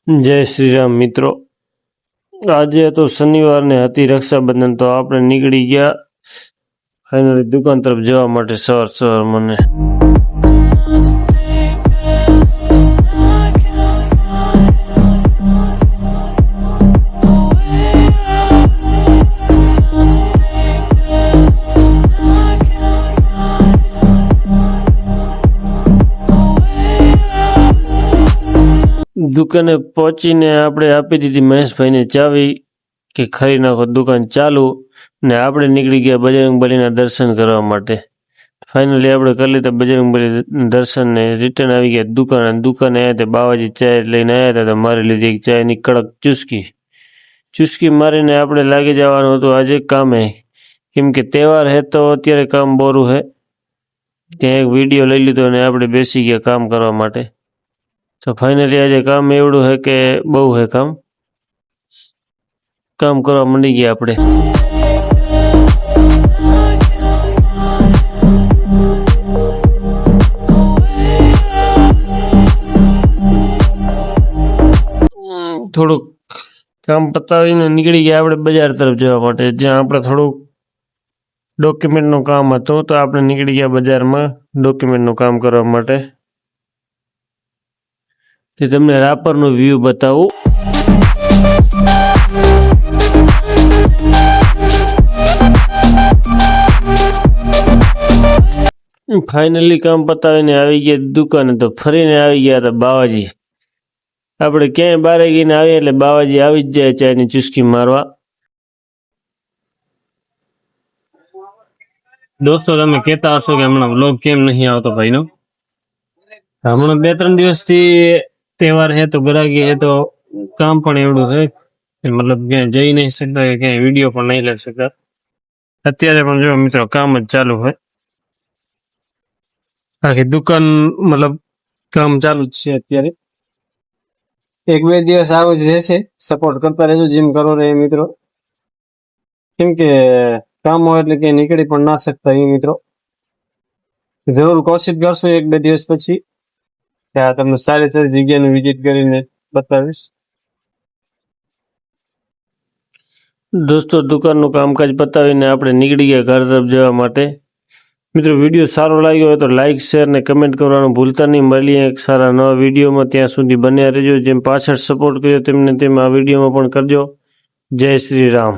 जय श्री राम मित्रों। आज तो शनिवार ने हती रक्षाबंधन, तो आपणे निकली गया फाइनली दुकान तरफ जवा माटे सवार मने दुकाने पहुंचीने आपणे आपी दीधी महेशभाई ने चावी के खरी नाखो दुकान चालू ने आपणे निकली गया बजरंगबलीना दर्शन करवा माटे। फाइनली आपणे कर लीधा बजरंगबली दर्शन ने रिटर्न आई गया दुकाने आया तो बाबाजी चाय लईने आया था, तो मारी लीधी एक चाय नी कड़क चुस्की मारीने आपणे लागी जवानुं हतुं आज कामे, केम के तहेवार है तो अत्यारे काम बोरू है। त्यां एक विडियो लई लीधो ने आपणे बेसी गया काम करवा माटे। तो फाइनली आज काम एवडू है कि बहु है काम करवा मंडी गया आपणे। थोड़ू काम पतावीने निकली गया आपणे बजार तरफ जवा माटे, ज्यां आपणे थोड़ू डॉक्यूमेंट नुं काम हतुं, तो आपणे निकली गया बजार में डॉक्यूमेंट नुं काम करवा माटे। ते तमने रापरनो व्यू बतावुं। फाइनली काम पतावीने आवी गया दुकाने, तो फरीने आवी गया था बावाजी। आपणे क्यांय बारे गईने आवीए એટલે बावाजी આવી જ જાય ચાયની ચુસ્કી મારવા। दोस्तों તમે કહેતા હશો કે હમણાં વ્લોગ કેમ નહીં આવતો ભાઈનો। હમણાં 2-3 દિવસથી तहेवार है तो ग्राहकी है तो काम पण एवडू है, मतलब क्या जई नहीं सकता, क्या वीडियो पण नहीं ले सकता। अत्यारे पण जो मित्रों काम ज चालू है, आखी दुकान मतलब काम चालू ज छे अत्यारे। 1-2 दिवस आवो ज रहेशे, सपोर्ट करता रहेजो जिम करो रे मित्रों, केम के काम होय એટલે કે નીકળી પણ ના શકતા એ મિત્રો। જરૂર કોશિશ કરશું 1-2 દિવસ પછી તમને સારી જગ્યાનું વિઝિટ કરીને બતાવીશ। दोस्तों दुकानનું કામકાજ પતાવીને આપણે નીકળી ગયા ઘર તરફ જવા માટે। મિત્રો વિડીયો સારો લાગ્યો હોય તો લાઈક શેર ને કમેન્ટ કરવાનું ભૂલતા નહીં। મળીએ એક સારા નવા વિડીયોમાં, ત્યાં સુધી બન્યા રહેજો। જેમ પાછળ સપોર્ટ કર્યો તેમને તેમ આ વિડીયોમાં પણ કરજો। જય શ્રી રામ।